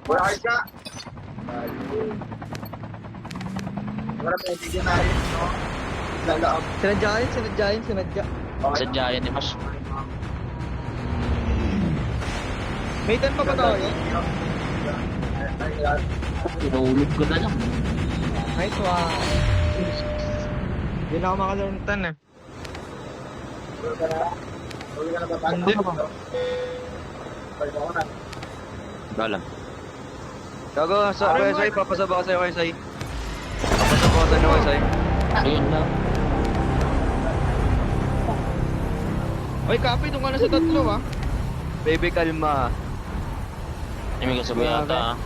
Wala kayo ka. Wala may bigyan na rin, no? Lalaab. Sinadya yun, sinadya. Sadya yan ni Mas. May 10 pa ba tayo? Tinulog ko na lang. Nice one. Hindi na ako makalaro ng 10 eh. Huwag ka na ba? Hindi. Gala. Gago, sa KSI, papasaba ko sa'yo KSI. Papasaba ko sa'yo KSI. Ayun na. Oy, Kapi, doon ka na sa tatlo ah. Baby, kalma. Ay, may kasabay yata.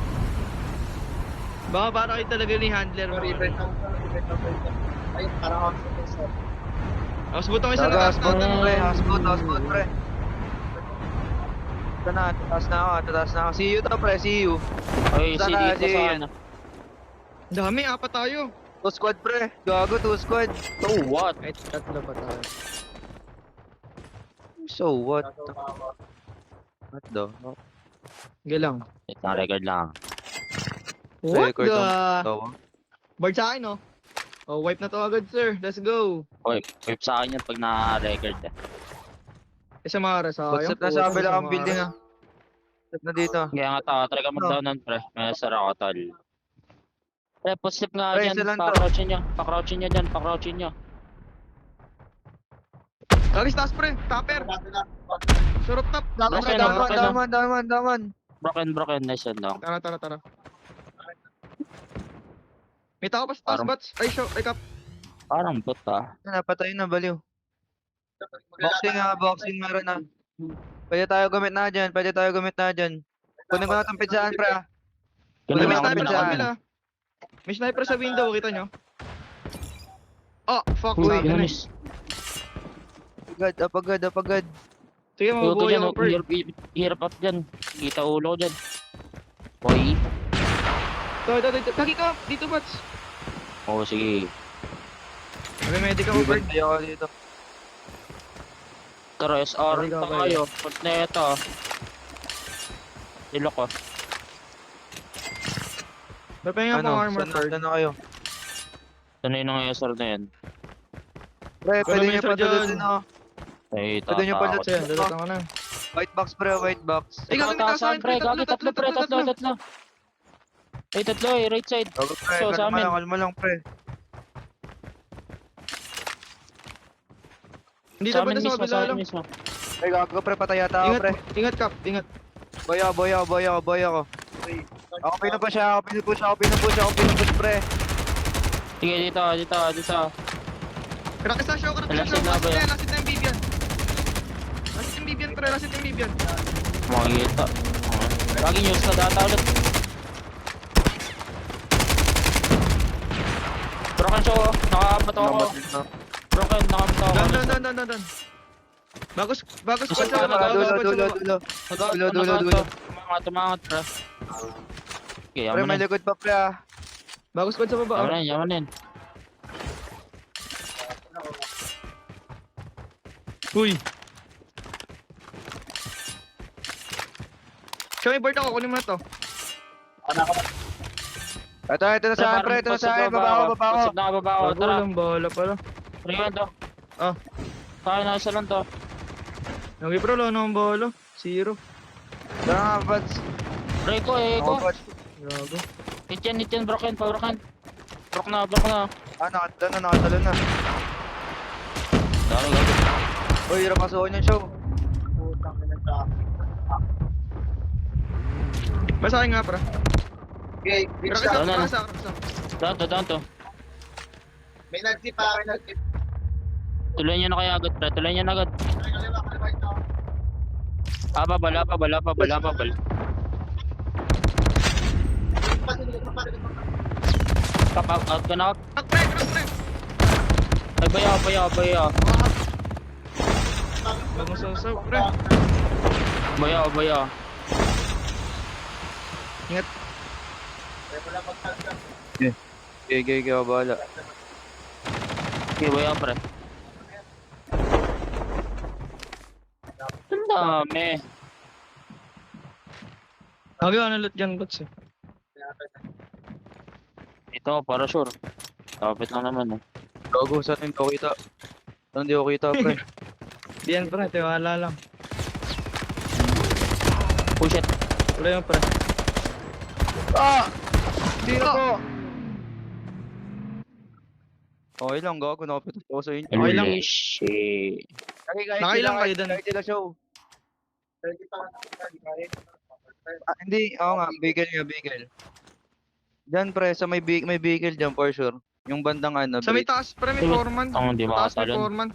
Baka para kayo talaga ni handler mo. Ay, parang ako sa Houseboat ako isa Gago, na taas houseboat natin. pre, houseboat pre. Ito na, tataas na ako. See you to pre, see you. Ay, si Sana, dito si- sa ano. Dami, apat tayo. 2 squad pre, gago 2 squad. So what? Ay, tatlo pa tayo. So what? What the? Sige lang. Ito ang record lang. What Record the? Tawa. Board sa akin, no? Oh, wipe na to agad, sir. Let's go. Oy, whip sa akin yan pag na-record eh. Isa Mara sa What's up na sa kabila kang building ah. What's up na dito. Kaya nga tao, talaga mag-downan pre. May sara ako tol. Pre, post-step nga Pre, dyan. isa lang to. Pa-crouchin nyo dyan. Pa-crouchin nyo. Kagis taas, pre. Topper. Surop top. Broken, Daman. Broken. Nice one lang. Tara. May tao pa sa taas, Parang- bats. Ay, show. Ay, Kap. Parang bot ah. Napatay na, baliw. Boxing meron na. Pwede tayo gamit na dyan. Kunin ko na itong pizzaan, pre ah. May Ganun lang sniper ako sa pinaka- kabila. May sniper sa window, kita nyo? Oh, fuck. Uy, Sabi na. miss. Apagad. Sige, Tuto mabubuhay dyan, ako, per. hirap up dyan. Kita ulo ko dyan. Boy. Dito. Kaki ka. Dito, bats. Oo, sige. May medic ako, per. Tayo ako dito. Tara, SR Sorry ka, tayo. Pag na ito. Ilok ko. Papahinga pang armor, per. Saan na kayo? Sanay na nga SR na yan. Pre, Wala pwede may nyo isa patulot dyan. din ako. Ay, Pwede nyo tatakot. Sige, dalutan ko na. White box pre, white box. Ay, gagawin ka sa Tatasan, akin, pre. pre. Gagi, tatlo, pre. Tatlo. Ay, tatlo eh. Right side. Gago pre, So, sa amin. kalma lang pre. Hindi Sa na ba amin na sa mismo, kabila sa amin lang? mismo. Ay, gago pre, patay yata ako pre. Ingat, Kap. Ingat. Boy ako. Ako pinupush pre. Sige, dito. Krakis na show. Lasit na ba yan? Lasit na yung Vivian. Pre. Lasit yung Vivian. Makikita. Gagi, news na data ulit. Broken show, oh. Nakamatao ako. Broken, nakamatao ako. Dan. Bagus Isa squad sa pa, baba. Dulo. Tumangat, pre. Okay, Pre, yaman may na. likod pa pre ah. Bagus squad sa baba. Yaman na. Uy. Show me board ako. Kunin mo na to. Ito na sa akin pre, baba ako. Baba ako, tara. Walang bala pala. Ringan to. Ah. Kaya na isa lang to. Okay, bro. Wala na akong bala. 0. Tara nga, Bats. Break ko, ko. Grabe. Hit yan, broken. Brok na. Nakatalo na. Dami gago. Uy, hirap masuhin yung show. Basahin nga, pra. Okay, big Krakis shot. Down na. ako. Down to. May nag-tip pa, Tuloy nyo na kaya agad, pre. Tuloy nyo na agad. Kaliwa ito. Bala pa. Tap out ka na. Crack. Ay, baya. Huwag mo sasaw, pre. Baya. Ingat. Okay, bahala. Okay, baya, pre. Ang dami. Nagawa ng loot dyan, bots eh. Ito, para sure. Kapit lang naman eh. Gago, saan hindi ako kita? Saan hindi ako kita, pre? Diyan pre, tiwala lang. Oh shit. Wala yung pre. Ah! Sino po? Okay lang, gago. Nakapitas ako sa inyo. Okay lang. Holy shit. Nakailang kayo dun? Kahit sila show. Pwede pa kahit. Ah, hindi, oo nga. Bigel nga, bigel. Diyan, pre. Sa may bigel dyan, for sure. Yung bandang ano, Sa may bridge. taas pre, may Tumit- foreman. Ang di Taas may makatalon. foreman.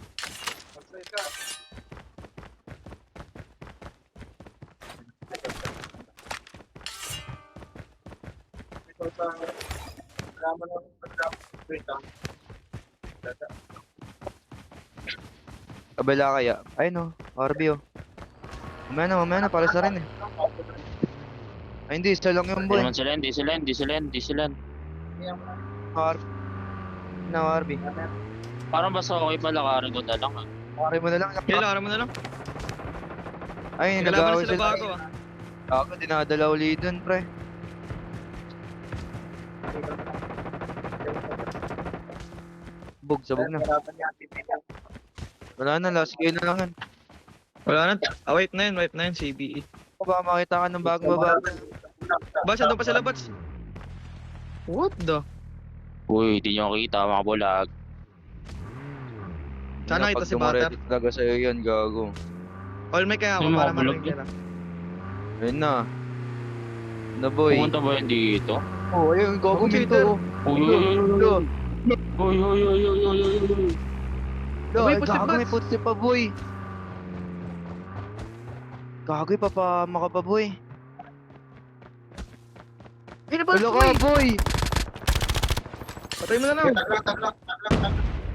Ito sa drama ng wait lang. Kabila kaya. Ay no, RB oh. Mamaya na, para sa rin eh. Ay hindi, isa lang yung Hindi boy. naman sila, hindi sila. RB. Na RB. Parang basta okay palakarin ko na lang ah. RB mo na lang. Kailangan mo na lang. Ay, Kalaban na nag-away sila sila. bago ah. Ako, dinadala uli dun, pre. Sabog na. Wala na, last game na lang. Wala na. Wipe na yun, CBE. Kung baka makita ka ng bagong babae. Bats, andun pa sila, Bats. What the? Uy, di nyo kita mga bulag. Sana kita si Butter. Pag talaga sa'yo yan, gago. All mic kaya ako Yung para mga bulog marinig nila. Ayun na. Na boy. Pumunta ba yun dito? Oh, ayun, gago Computer. minto. Uy, Uy, Ay, pusit gago, bats. may pusit pa, boy. Gago, ipapama ka pa, boy. Ay, nabas Wala ko ka, eh. boy. Patay mo na lang.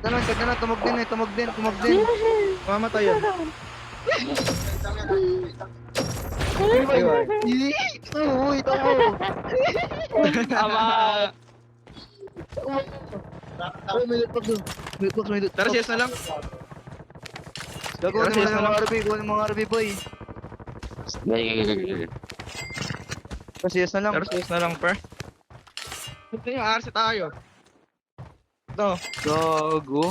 Tagna na, tumag din. Mamatay yan. Uy, tamo. Tama! Ay, may laptop doon. May laptop. Tara, CS na lang. Gago, Tara, ano CS na mga lang. RB, kunin mga RB, boy. Kasi yes na lang. Tara, CS na lang, per. Ito yung RC tayo. Ito. Gago.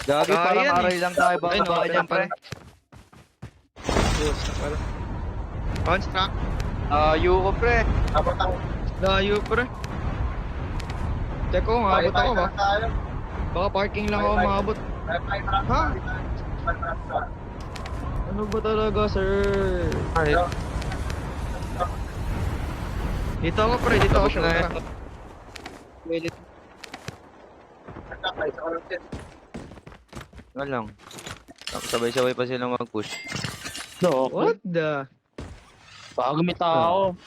Gagi, Kaya parang yan eh. aray lang tayo. Baka Ay, no, baka dyan, pre. Yes, na pala. Construct. Yuko, pre. Layo, pre. Teko, maabot ako ba? Baka parking lang ako maabot. Ha? Ano ba talaga, sir? Ay, Dito ako, pre. Dito ako, sure. na. Tara. Nga lang. Sabay-sabay pa silang mag-push. What the? Baka gamit ako.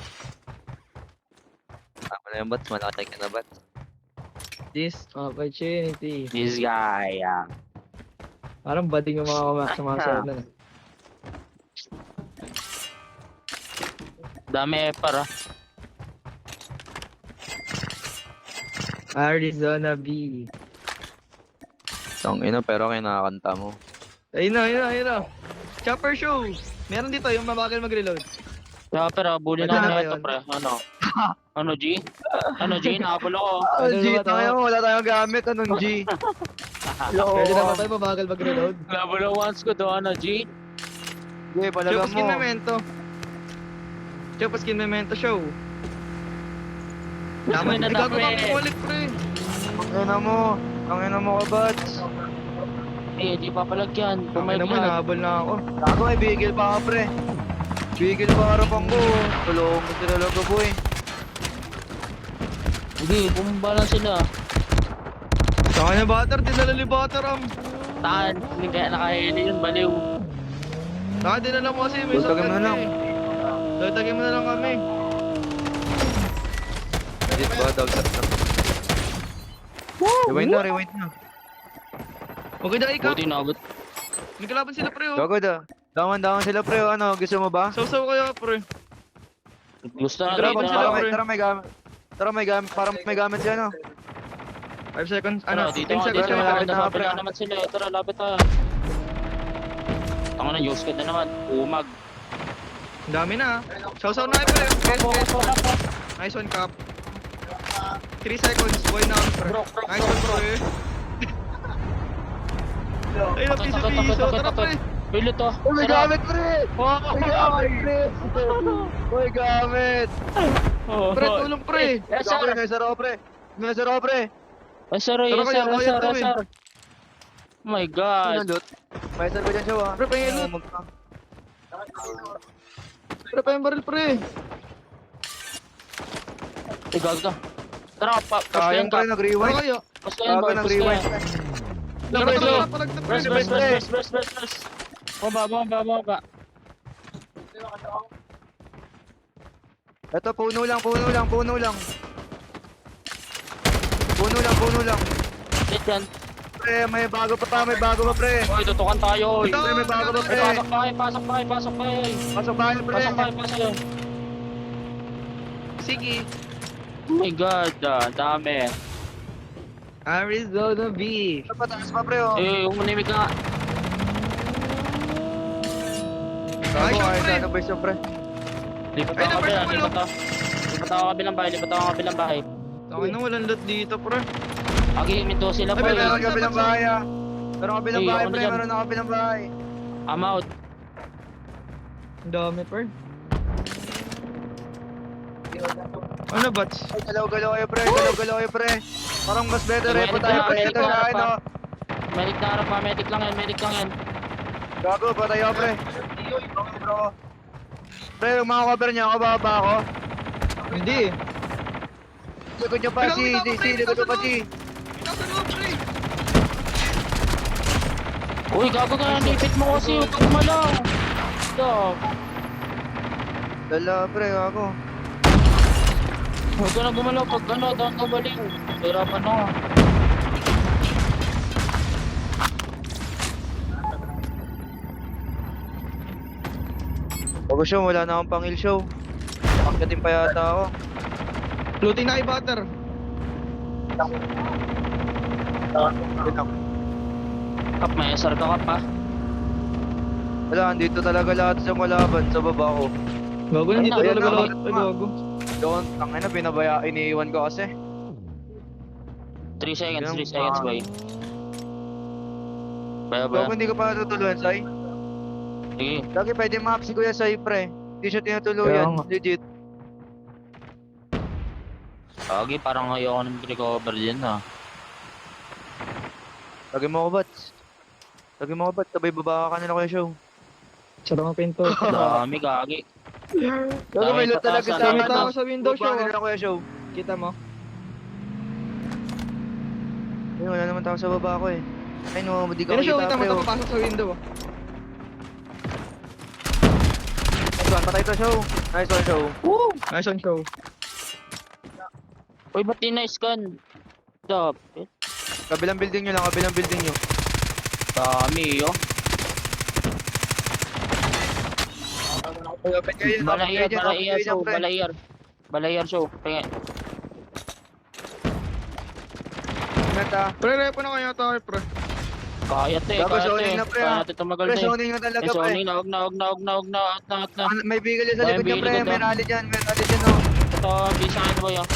Tama na yung bats, malakatay ka na bats. This opportunity. This guy, yeah. Parang bading yung mga sumasawad na. Dami para. Arizona B. Tangina, pero kinakanta mo. Ayun na. Chopper show. Meron dito yung mabagal mag-reload. Kaya pero bully Pwede na na ako ba ito yun? pre. Ano G? Ano G? Nakapul ako. Ano G, ba to? tayo, wala tayong gamit. Anong G? Pwede na ba tayo mabagal mag-reload? Nakapul ako once ko do. Ano G? Sige, palaga Chopa skin mo. memento. Chopa skin memento show. Tama na gago ka ulit pre. Tangina mo ka, bats. Eh, di papalagyan. Kung may Tangina mo, blood. nahabol na ako. Gago, may bigil pa ka, pre. Bigil pa harapan ko. Tulungan mo sila talaga, boy. Hindi, bumaba lang sila. Saka na butter, dinala ni butter Taan, hindi kaya nakahili yun, baliw. Saka dinala mo kasi may Dagdagan mo na lang. Dagdagan mo na lang kami. Edit ba? Dagdag na. Rewind na. Okay na ikaw. Buti naabot. May kalaban sila pre oh. Gago da. Daman sila, pre. Ano, gusto mo ba? Sausaw kayo pre. Gusto na Grabe dito sila, na. pre. Tara, may gamit. Parang may gamit siya, no? 5 seconds. Ano, Ano, dito 10 nga, seconds dito yung nga. malapit na, Nasa pre. naman sila. Tara, lapit tayo. Tango na, use na naman. Umag. Ang dami na. Sausaw na kayo pre. Nice one, Cap. 3 seconds. Boy na ako pre. Bro, Nice one, pre. Ay, na piso-piso. Tara pre. Pilo to. Oh, may gamit, pre! Wow. May gamit, pre! May gamit! Pre, tulong pre. Yes, sir. Nasa ro, pre! Nasa ro, pre! Yes, sir. Tara Yes, kayo, sir. kaya Yes, sir. to, Yes, eh. sir. Oh my God. Nandot. May sir ko dyan siya, Pre, pahingin mo. Pre, pa yung baril pre. Tigag to. Tara, Sayang, pre, Tara nag-rewind. kayo. Gago, nag-rewind. Tara, palagtag pre. Press. Baba. Ito, puno lang. Puno lang. Hit yan. Pre, may bago pa, pre. Oy, tutukan tayo. Oy. Ito. Pre, may bago pa, pre. Pasok bahay. Pasok bahay, pre. Pasok. Sige. Oh my God, dami. Arizona B. Ito, pataas pa, pre, oh. Umunimig ka nga. Gago, Ay, ay, syempre. sana ba siya, pre? Lipat Ay, ako naman, kabilang, lipat ako kabilang bahay. Taka na, walang lot dito pre. Agi, minto sila Ay, boy. Meron kabilang bahay, ah. Meron kabilang Hey, bahay, ako na pre. dyan. Meron kabilang bahay. I'm out. Ang dami pre. Ano bats? Ay, galaw-galaw kayo, pre. Parang mas better, May po tayo, medic pre. na, Ito sa akin, oh. Medic na harap pa, medic lang yan. Gago, patay ako, pre. Bro. Pre, yung mga cover niya, ako bababa ako. Hindi. Likod niyo pa, si. Likod niyo pa, si. Nasa loob pre. Uy, gago ka, nipit mo kasi, huwag ka gumalaw. Stop. Dala, pre, ako. Huwag ka na gumalaw pag doon ka baliw. Hirapan na. Bago show, wala na akong pang-heal show. Akyatin pa yata ako. Looting na kay butter. Kap, may SR ka kap ha. Wala, andito talaga lahat sa malaban sa baba ko. Gago na dito Ayun talaga na, lahat. Ay, gago. Doon, tangin na, iniiwan ko kasi. 3 seconds, Ganun 3 seconds pa. boy. Baya. Bago hindi ko pa natutuluyan, Sai. Sige. Lagi pwede map si Kuya Sai, pre. Hindi siya Kaya tinutuluyan, nga. legit. Lagi, parang ayoko nang recover din ha. Lagi mo ako, Bats. Sabay baba ka nila Kuya Show. Sara ang pinto. Dami, gagi. Lagi may loot talaga pataas, sa dami amin. tao sa window show, Baba ah. nila Kuya Show. Kita mo? Ayun, wala naman tao sa baba ko eh. Ay no, di ko Ano show? kita, Kita mo pre. ito oh. papasok sa window. Nice one, patay to Show. Nice one, Show. Woo! Nice on show. Uy, ba't na-scan? Stop. Kabilang building nyo lang, Dami yo. Ay, open kayo dyan, open kayo dyan, open kayo dyan, pre. Balayar show. Tingin. Ingat ah. Pre, repo na kayo tayo pre. Kaya Gago, zoning na, pre, Kaya ah. natin tumagal Pre, na eh. zoning na talaga, pre. Zoning na, huwag na. Out na. May bigel yan sa Ay, likod niya, pre. bigel May dito. rally dyan, oh. Ito, bisa ka ba yun?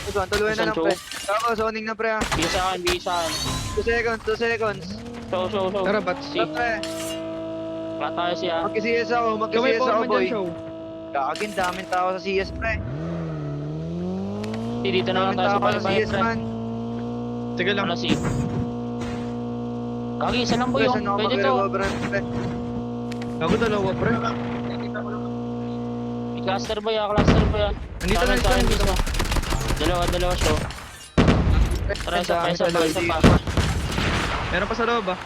Nice one, tuluyan na lang, pre. Gago, zoning na, pre ah. Bisa ka. 2 seconds. Show. Tara, bats. Si, Pre, wala tayo siya. mag-CS ako, Kamay po boy. dyan show. Gagin, daming tao sa CS, pre. Dito na lang Daming tayo sa tao sa bahay, CS, pre. man. Sige lang. Ano si? Kagi, isa lang Pre, boy. saan ako Pwede to. mag-recoveran, pre? Ako dalawa pre. Cluster boy ah. Nandito na Sa akin, dito. Dalawa show. Tara, isa pa. Meron pa sa loob ah.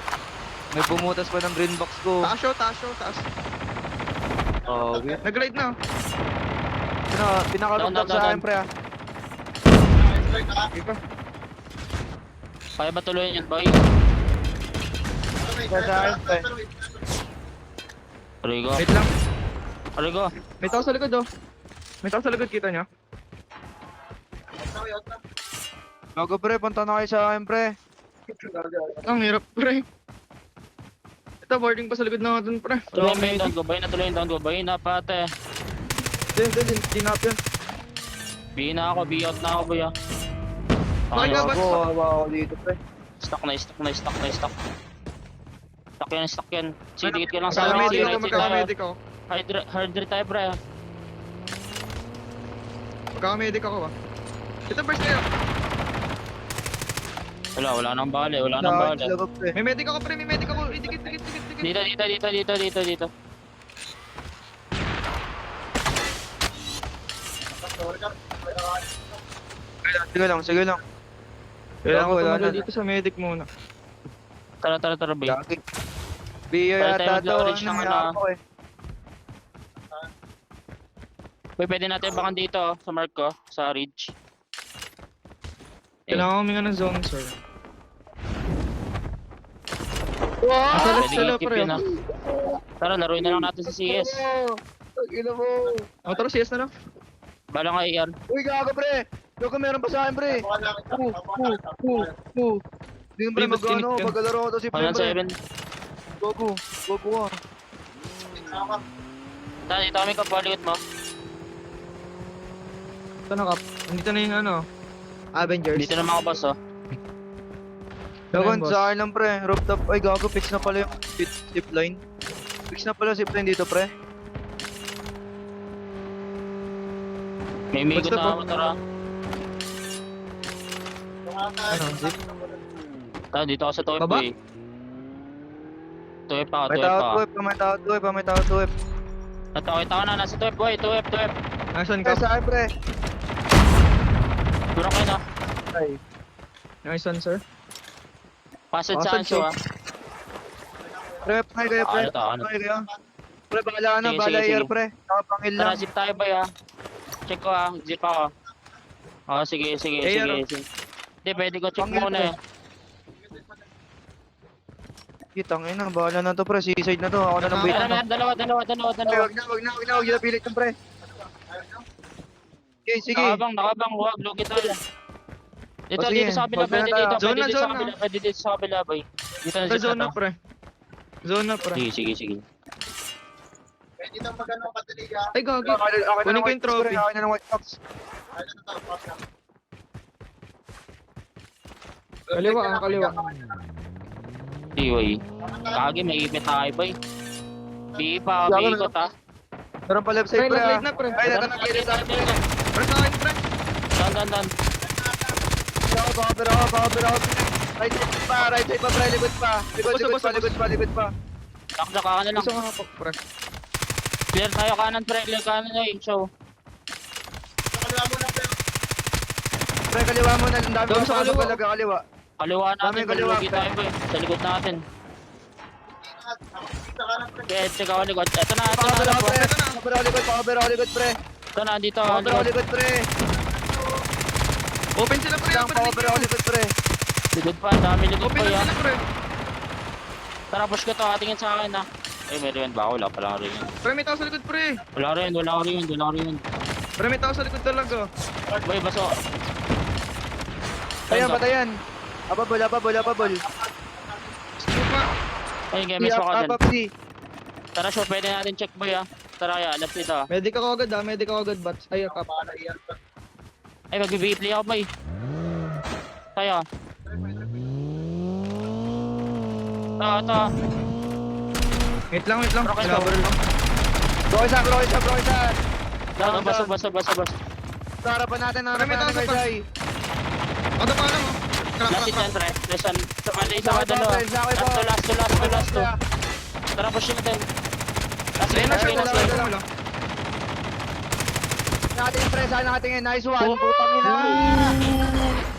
May bumutas pa ng green box ko. Taas show. Oh, okay. Nag-ride na. Pinakalugtog Down. sa akin, pre ah. Sige pa. Kaya ba tuloyin yun boy? Sa akin, pre. Rigo. Wait lang. Rigo. May tao sa likod oh. May tao sa likod, kita nyo? Gago, pre. Punta na kayo sa akin, pre. Ang hirap pre. Ito, boarding pa sa likod natin, pre. Tuloy mo yung down ko. Tuloy yung down ko. Bahin na pate. Dinap yun. B na ako. B out na ako, boy ah. Bakit ka ba? Hawa ako dito, pre. Stock na. Stock yan. Sidikit ka lang sa Magkakamedic ako, right side tayo. magkakamedic ako. Hard rate tayo, pre. Magkakamedic ako ba? Ito, burst kayo. Wala nang bale. Sila, pre. May medic ako, pre. May medic ako. Dikit. Dito. Sige lang. Kailangan ko wala tumagal na. dito sa medic muna. Tara, bay. Gagi. Bio Pwede yata tayo to. mag-orange Ano ng nga ano. ako eh. Boy, pwede natin bakan dito, sa mark ko, sa ridge. Kailangan ko huminga ng zone, sir. Wow! Nasa left Pwede sila, i-keep pre. yun ah. Tara, laruin na lang natin sa CS. Tagina mo. O, tara, CS na lang. Bala nga AR. Uy, gago, pre. Gago, meron pa sa akin, pre. Hindi mo, pre, Pre, ba't mag-ano, kinik yan? maglalaro ko to si pre, pre. 107. Gago ka. Tara, dito kami kapalikot mo. Ito na, Kap. Nandito na yung ano. Avengers. Dito naman ako, boss oh. Gago, Ayun, boss. sa akin lang, pre. Rooftop. Ay, gago, fix na pala yung zipline. Fix na pala zipline dito, pre. May migot Basta na po. ako, tara. Ano, zip? Tara, dito ako sa toy Baba? boy. Toy pa ako, May toy tao pa. to, may tao to. Natawit ako na, nasa toy boy, toy. Nasaan Pre, ka? sa akin, pre. Durang kayo na. Ay. Nice one, sir. Pasad Pasad sa Anso siya. ah. Pre, pangil kayo, pre. Ano? Pangil kayo. Pre, bala ano, Sige, bala sige, air, sige. pre. Nakapangil lang. Tara, zip tayo boy ah. Check ko ah, zip ako. Oh, sige. Hindi, pwede ko check Pangil, muna pre. eh. Kitang ina, bahala na to, pre. Seaside na to. Ako na lang wait. Dalawa, dalawa. Pre, wag na, wag na pilit yung pre. Okay, sige. Nakabang, huwag, lugi tayo. Dito, O, sige, dito sa kabila, wag na pwede tayo. dito, Zone pwede na, dito sa zone kabila, pwede dito sa kabila, boy. Dito na Pre, zip zone na na, to. pre. Zone na, pre. Sige. Pwede nang magano kadali ka. Ay, gagi. Ako na Kunin ng ko white yung box, pre. trophy. Ako na ng white box. Kaliwa, kaliwa. Boy. Kagi, may ipit tayo, boy. Di pa, Gago may na. ikot ah. Meron pa left side, Pre, pre. left ah. side na, pre. Ay, natanong kayo sa akin, pre. Pre, sa akin, pre. Dan. Cover ako. Right side pa, pre. Likod pa. Likod pa. Takda ka na lang. Gusto ko nga po, pre. Clear tayo kanan, pre. Clear kanan na yung show. Pre, kaliwa mo na. Ang dami Doon ko sa sa kaliwa. talaga, kaliwa. Kaliwa natin, Dami kaliwa, lugi pre. tayo, boy. Sa likod natin. Okay, check ako likod. Ito na, Cover ako, po. pre. Cover ako likod, pre. Ito na, dito. Cover ako Likod. likod, pre. Open sila, pre. Isang cover ako likod, pre. Likod pa, ang dami likod Open pa na yan. sila, pre. Tara, push ko to. Tingin sa akin, ah. Ay, may rin ba? Wala pala rin. Pre, may tao sa likod, pre. Wala rin. Pre, may tao sa likod talaga. Boy, baso. Ayan, patayan. Ababol. Supa. Ay, games pa ka dyan. Up, D. Tara, sure, pwede natin check, boy, ah. Tara, kaya, left dito. Medic ako agad, medic ako agad, bats. Ay, Kap. Ay, mag-play ako, boy. Tayo. Ito. Wait lang. Okay, Cover lang. Bro, isa. Baso. Sa harapan natin, Pre, may tao sa guys, pa. ay. Ano pa alam mo? Last hit yan, pre. Isa ka dalawa. Last to. Tara, push natin. Last Ayun na siya, hit. wala lang. Natin, pre, saan natin yun? Nice one. Putang ina.